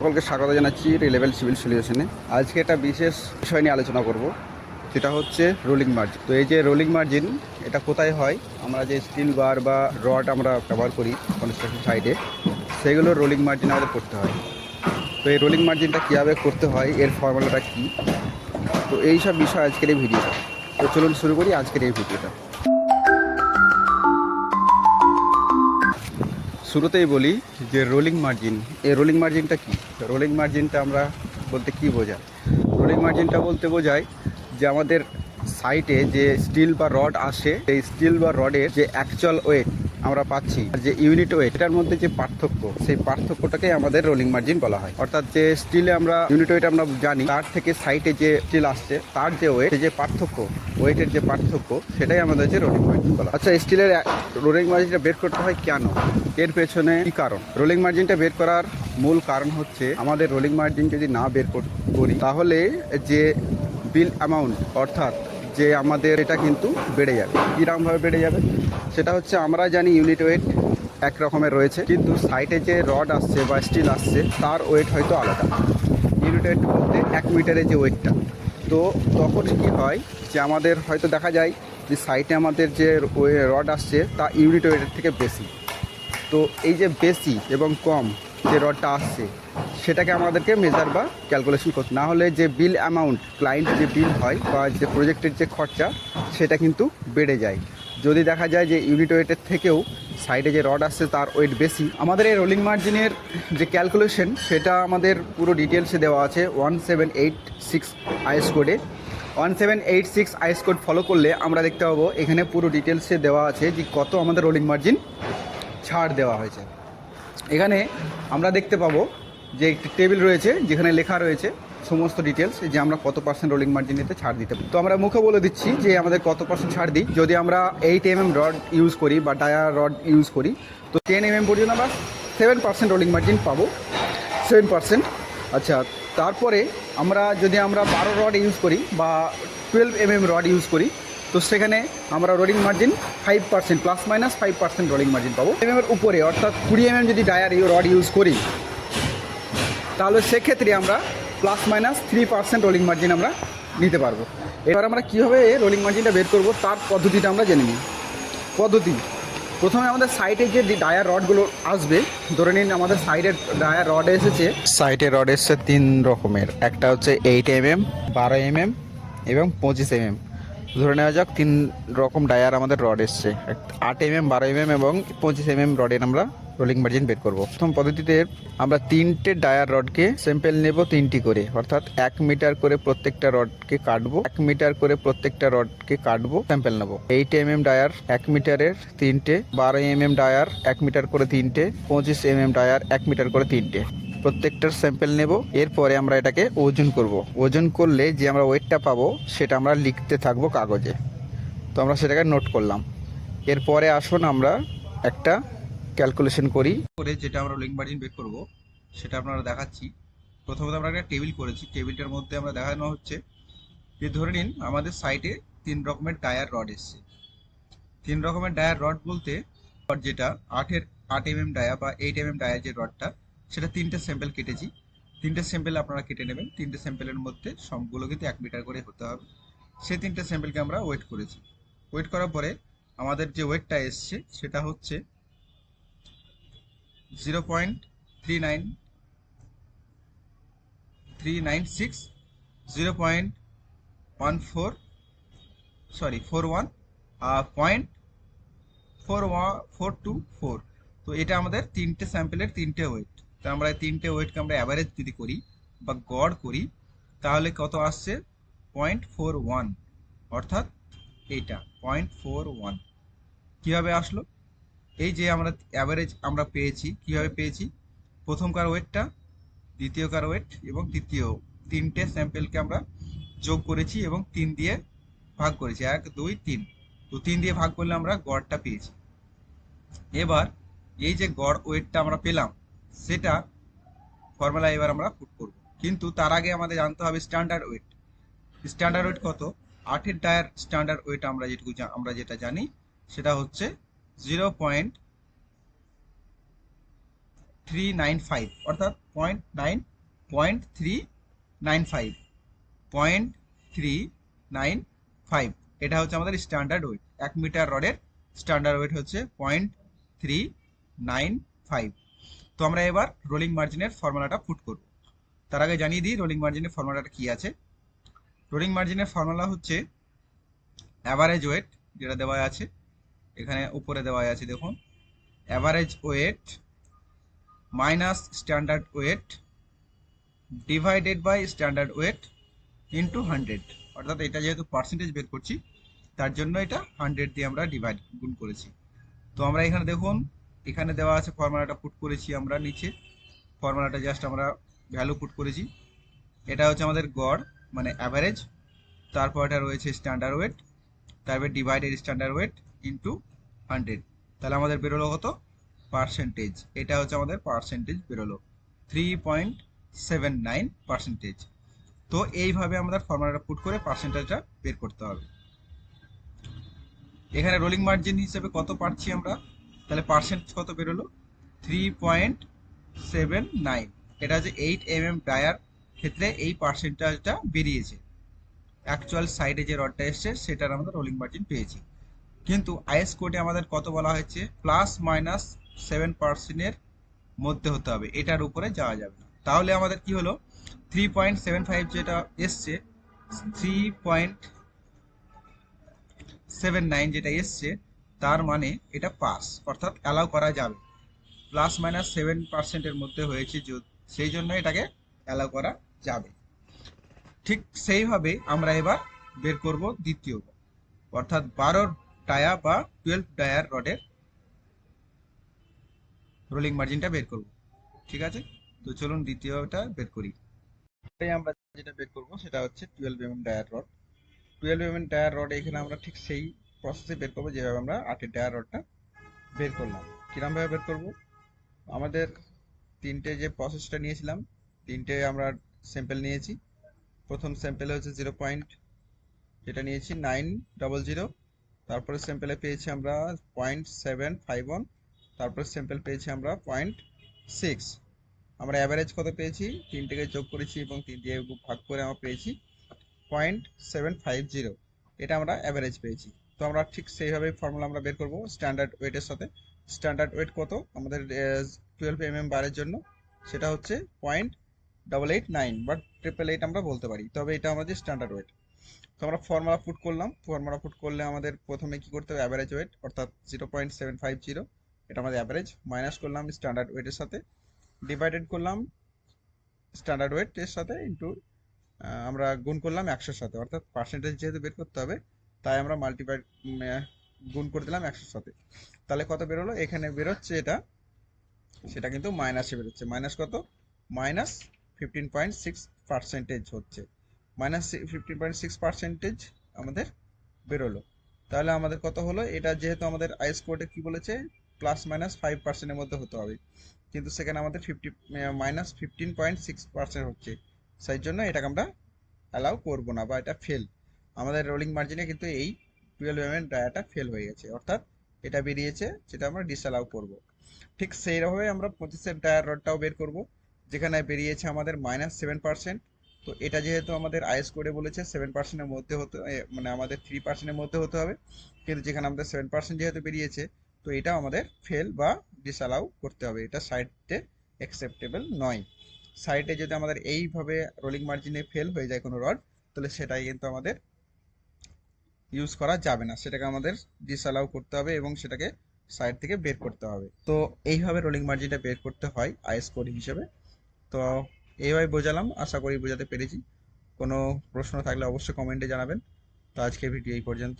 সকলকে স্বাগত জানাচ্ছি রিলেভেল সিভিল সলিউশনে। আজকে একটা বিশেষ বিষয় নিয়ে আলোচনা করব, যেটা হচ্ছে রোলিং মার্জিন। তো এই যে রোলিং মার্জিন, এটা কোথায় হয়? আমরা যে স্টিল বার বা রড আমরা ব্যবহার করি কনস্ট্রাকশন সাইডে, সেগুলো রোলিং মার্জিন আমাদের করতে হয়। তো এই রোলিং মার্জিনটা কীভাবে করতে হয়, এর ফর্মুলাটা কী, তো এই সব বিষয় আজকের এই ভিডিওটা। তো চলুন শুরু করি আজকের এই ভিডিওটা। শুরুতেই বলি যে রোলিং মার্জিন, এই রোলিং মার্জিনটা কী? রোলিং মার্জিনটা আমরা বলতে কী বোঝায়? রোলিং মার্জিনটা বলতে বোঝায় যে আমাদের সাইটে যে স্টিল বা রড আসে, এই স্টিল বা রডের যে অ্যাকচুয়াল ওয়েট আমরা পাচ্ছি, আর যে ইউনিট ওয়েট, এটার মধ্যে যে পার্থক্য, সেই পার্থক্যটাকে আমাদের রোলিং মার্জিন বলা হয়। অর্থাৎ যে স্টিলে আমরা ইউনিট ওয়েট আমরা জানি, তার থেকে সাইটে যে স্টিল আসছে তার যে ওয়েট, যে পার্থক্য, ওয়েটের যে পার্থক্য, সেটাই আমাদের যে রোলিং মার্জিন বলা। আচ্ছা, স্টিলের রোলিং মার্জিনটা বের করতে হয় কেন? এর পেছনে কি কারণ? রোলিং মার্জিনটা বের করার মূল কারণ হচ্ছে, আমাদের রোলিং মার্জিন যদি না বের করি, তাহলে যে বিল অ্যামাউন্ট, অর্থাৎ যে আমাদের এটা কিন্তু বেড়ে যাবে। কীরকমভাবে বেড়ে যাবে? সেটা হচ্ছে, আমরা জানি ইউনিট ওয়েট এক রকমের রয়েছে, কিন্তু সাইটে যে রড আসছে বা স্টিল আসছে তার ওয়েট হয়তো আলাদা। ইউনিট ওয়েট বলতে 1 মিটারের যে ওয়েটটা। তো তখন কি হয় যে আমাদের হয়তো দেখা যায় যে সাইটে আমাদের যে রড আসছে তা ইউনিট ওয়েটের থেকে বেশি। তো এই যে বেশি এবং কম যে রডটা আসছে, সেটাকে আমাদেরকে মেজার বা ক্যালকুলেশন করতে, না হলে যে বিল অ্যামাউন্ট, ক্লায়েন্ট যে বিল হয় বা যে প্রজেক্টের যে খরচা, সেটা কিন্তু বেড়ে যায়। যদি দেখা যায় যে ইউনিট ওয়েটের থেকেও সাইডে যে রড আসছে তার ওয়েট বেশি, আমাদের এই রোলিং মার্জিনের যে ক্যালকুলেশন, সেটা আমাদের পুরো ডিটেলসে দেওয়া আছে 1786 আইএস কোডে। 1786 আইএস কোড ফলো করলে আমরা দেখতে পাবো এখানে পুরো ডিটেলসে দেওয়া আছে যে কত আমাদের রোলিং মার্জিন ছাড় দেওয়া হয়েছে। এখানে আমরা দেখতে পাবো যে একটি টেবিল রয়েছে, যেখানে লেখা রয়েছে সমস্ত ডিটেলস, যে আমরা কত পার্সেন্ট রোলিং মার্জিনেতে ছাড় দিতে পারি। তো আমরা মুখে বলে দিচ্ছি যে আমাদের কত পার্সেন্ট ছাড় দিই। যদি আমরা 8 mm রড ইউজ করি বা ডায়ার রড ইউজ করি, তো 10 mm পর্যন্ত আমরা 7% রোলিং মার্জিন পাবো, 7%। আচ্ছা, তারপরে আমরা যদি 12 রড ইউজ করি বা 12 mm রড ইউজ করি, তো সেখানে আমরা rolling margin 5%, plus minus 5% rolling margin পাবো। এর উপরে অর্থাৎ 20 mm যদি ডায়ার রড ইউজ করি, তাহলে সেক্ষেত্রে আমরা প্লাস মাইনাস 3% রোলিং মার্জিন আমরা নিতে পারবো। এবার আমরা কীভাবে রোলিং মার্জিনটা বের করবো, তার পদ্ধতিটা আমরা জেনে নিই। পদ্ধতি: প্রথমে আমাদের সাইডে যে ডায়ার রডগুলো আসবে, ধরে নিন আমাদের সাইডের ডায়ার রড এসেছে, সাইডে রড এসেছে 3 রকমের। একটা হচ্ছে 8 mm, 12 mm এবং 25 mm। ধরে নেওয়া যাক 3 রকম ডায়ার আমাদের রড এসছে, 8 mm, 12 mm এবং 25 mm রডের আমরা রোলিং মার্জিন বের করব। প্রথম পদ্ধতিতে আমরা 3টে ডায়ার রডকে স্যাম্পেল নেব, 3টি করে, অর্থাৎ 1 মিটার করে প্রত্যেকটা রডকে কাটবো, 1 মিটার করে প্রত্যেকটা রডকে কাটবো, স্যাম্পেল নেব। 8 mm ডায়ার 1 মিটারের 3টে, 12 mm ডায়ার 1 মিটার করে 3টে, 25 mm ডায়ার 1 মিটার করে 3টে, প্রত্যেকটার স্যাম্পেল নেব। এরপরে আমরা এটাকে ওজন করব। ওজন করলে যে আমরা ওয়েটটা পাবো, সেটা আমরা লিখতে থাকবো কাগজে। তো আমরা সেটাকে নোট করলাম। এরপরে আসুন আমরা একটা ক্যালকুলেশন করি, যেটা আমরা রোলিং মার্জিন বের করব সেটা আপনারা দেখাচ্ছি। প্রথমত আমরা একটা টেবিল করেছি, টেবিলটার মধ্যে আমরা দেখানো হচ্ছে যে ধরে নিন আমাদের সাইটে 3 রকমের ডায়ার রড এসছে। 3 রকমের ডায়ার রড বলতে, যেটা 8 mm ডায়া বা 8 mm ডায়ার যে রডটা, সেটা 3টে স্যাম্পেল কেটেছি। 3টে স্যাম্পেল আপনারা কেটে নেবেন। 3টে স্যাম্পেলের মধ্যে সবগুলো কিন্তু 1 মিটার করে হতে হবে। সেই 3টে স্যাম্পেলকে আমরা ওয়েট করেছি। ওয়েট করার পরে আমাদের যে ওয়েটটা এসছে সেটা হচ্ছে 0.396, 0.14, সরি 41, 0.4424। তো এটা আমাদের 3টে স্যাম্পেলের 3টে ওয়েট। তো আমরা এই 3টে ওয়েটকে আমরা অ্যাভারেজ যদি করি বা গড় করি, তাহলে কত আসছে? 0.41, অর্থাৎ এইটা 0.41। কিভাবে আসলো? এই যে আমরা অ্যাভারেজ আমরা পেয়েছি, কিভাবে পেয়েছি? প্রথমকার ওয়েটটা, দ্বিতীয়কার ওয়েট এবং তৃতীয়, 3টে স্যাম্পেলকে আমরা যোগ করেছি এবং 3 দিয়ে ভাগ করেছি, 1 2 3। তো 3 দিয়ে ভাগ করলে আমরা গড়টা পেয়েছি। এবার এই যে গড় ওয়েটটা আমরা পেলাম, সেটা ফর্মুলা এবার আমরা পুট করব। কিন্তু তার আগে আমাদের জানতে হবে স্ট্যান্ডার্ড ওয়েট। স্ট্যান্ডার্ড ওয়েট কত? 8-এর ডায়ার স্ট্যান্ডার্ড ওয়েট আমরা যেটা জানি সেটা হচ্ছে 395 অর্থাৎ 0.395 0.395 এটা হচ্ছে আমাদের স্ট্যান্ডার্ড ওয়েট। 1 মিটার রডের স্ট্যান্ডার্ড ওয়েট হচ্ছে 0.395। তো আমরা এবার রোলিং মার্জিনের ফর্মুলাটা পুট করব। তার আগে জানিয়ে দিই রোলিং মার্জিনের ফর্মুলাটা কি আছে। রোলিং মার্জিনের ফর্মুলা হচ্ছে অ্যাভারেজ ওয়েট, যেটা দেওয়া আছে এখানে উপরে দেওয়া আছে দেখুন, average weight minus standard weight divided by standard weight into 100। অর্থাৎ এটা যেহেতু পার্সেন্টেজ বের করছি তার জন্য এটা 100 দিয়ে আমরা গুণ করেছি। তো আমরা এখানে দেখুন, এখানে দেওয়া আছে ফর্মুলাটা পুট করেছি আমরা নিচে, ফর্মুলাটা জাস্ট আমরা ভ্যালু পুট করেছি। এটা হচ্ছে আমাদের গড় মানে অ্যাভারেজ, তারপর এটা রয়েছে স্ট্যান্ডার্ড ওয়েট, তারপর ডিভাইডেড স্ট্যান্ডার্ড ওয়েট ইন্টু 100। তাহলে আমাদের বেরোলো কত? পার্সেন্টেজ। এটা হচ্ছে আমাদের পার্সেন্টেজ বেরোলো 3.79%। তো এইভাবে আমাদের ফর্মুলাটা পুট করে পার্সেন্টেজটা বের করতে হবে। এখানে রোলিং মার্জিন হিসেবে কত পাচ্ছি আমরা, তাহলে পার্সেন্টেজ কত বেরোলো? 3.79। এটা হচ্ছে 8 mm ডায়ার ক্ষেত্রে এই পার্সেন্টেজটা বেরিয়েছে। অ্যাকচুয়াল সাইডে যে রডটা এসছে সেটার আমরা রোলিং মার্জিন পেয়েছি। কিন্তু আইএস কোডে আমাদের কত বলা হয়েছে? +-7%-এর মধ্যে হতে হবে, এটার উপরে যাওয়া যাবে না। তাহলে আমাদের কি হলো, 3.75 যেটা এসছে, 3.79 যেটা এসছে তার মানে এটা পাস, অর্থাৎ অ্যালাউ করা যাবে। +-7%-এর মধ্যে হয়েছে সেই জন্য এটাকে অ্যালাউ করা যাবে। ঠিক সেইভাবে আমরা এবার বের করব দ্বিতীয়, অর্থাৎ 12 টায়া বা 12 ডায়ার রডের রোলিং মার্জিনটা বের করব। ঠিক আছে, তো চলুন দ্বিতীয়টা বের করি। আমরা যেটা বের করব সেটা হচ্ছে 12 mm dia rod. 12 mm dia rod এখানে আমরা ঠিক সেই প্রসেসে বের করবো যেভাবে আমরা 8 ডায়ার রডটা বের করলাম। কিরম ভাবে বের করব? আমাদের তিনটে যে প্রসেসটা নিয়েছিলাম, তিনটে আমরা স্যাম্পল নিয়েছি। প্রথম স্যাম্পেলে হচ্ছে 0. যেটা নিয়েছি 900, তারপরে স্যাম্পেলে পেয়েছি আমরা 0.751, তারপরে স্যাম্পেল পেয়েছি আমরা 0.6। আমরা অ্যাভারেজ কত পেয়েছি? তিনটেকে যোগ করেছি এবং 3 দিয়ে ভাগ করে আমরা পেয়েছি 0.750। এটা আমরা অ্যাভারেজ পেয়েছি। তো আমরা ঠিক সেইভাবে ফর্মুলা আমরা বের করব স্ট্যান্ডার্ড ওয়েটের সাথে। স্ট্যান্ডার্ড ওয়েট কত আমাদের 12 mm বারের জন্য? সেটা হচ্ছে 0.889 বা 888 আমরা বলতে পারি, তবে এটা আমাদের স্ট্যান্ডার্ড ওয়েট। তো আমরা ফর্মুলা পুট করলাম। ফর্মুলা পুট করলে আমাদের প্রথমে কি করতে হবে? অ্যাভারেজ ওয়েট অর্থাৎ 0.750, এটা আমাদের অ্যাভারেজ, মাইনাস করলাম স্ট্যান্ডার্ড ওয়েটের সাথে, ডিভাইডেড করলাম স্ট্যান্ডার্ড ওয়েটের সাথে ইন্টু আমরা গুণ করলাম 100-র সাথে, অর্থাৎ পার্সেন্টেজ যেহেতু বের করতে হবে তাই আমরা মাল্টিপ্লাই গুণ করে দিলাম 100-র সাথে। তাহলে কত বেরোলো? এখানে বেরোচ্ছে এটা, সেটা কিন্তু মাইনাসে বেরোচ্ছে। মাইনাস কত? -15.6% হচ্ছে, -15.6% আমাদের বেরোলো। তাহলে আমাদের কত হলো? এটা যেহেতু আমাদের আইএস কোডে কি বলেছে, +-5%-এর মধ্যে হতে হবে, কিন্তু সেখানে আমাদের -15.6% হচ্ছে, সেই জন্য এটাকে আমরা অ্যালাউ করবো না বা এটা ফেল। আমাদের রোলিং মার্জিনে কিন্তু এই 12 mm ডায়াটা ফেল হয়ে গেছে, অর্থাৎ এটা বেরিয়েছে, যেটা আমরা ডিসঅ্যালাউ করব। ঠিক সেইভাবে আমরা 25-এর ডায়ার রডটাও বের করব, যেখানে বেরিয়েছে আমাদের -7%। তো এটা যেহেতু আমাদের আইএস কোডে বলেছে 7%-এর মধ্যে হতে, মানে আমাদের 3%-এর মধ্যে হতে হবে, কিন্তু যেখানে আমাদের 7% যেহেতু বেরিয়েছে, তো এটা আমাদের ফেল বা ডিসঅ্যালাউ করতে হবে, এটা সাইটে অ্যাকসেপ্টেবল নয়। সাইটে যদি আমাদের এইভাবে রোলিং মার্জিনে ফেল হয়ে যায় কোনো রড, তাহলে সেটাই কিন্তু আমাদের ইউজ করা যাবে না, সেটাকে আমাদের ডিসঅ্যালাউ করতে হবে এবং সেটাকে সাইড থেকে বের করতে হবে। তো এইভাবে রোলিং মার্জিনটা বের করতে হয় আইএস কোড হিসেবে। তো এইভাবে বোঝালাম, আশা করি বোঝাতে পেরেছি। কোনো প্রশ্ন থাকলে অবশ্যই কমেন্টে জানাবেন। তো আজকে ভিডিও এই পর্যন্ত।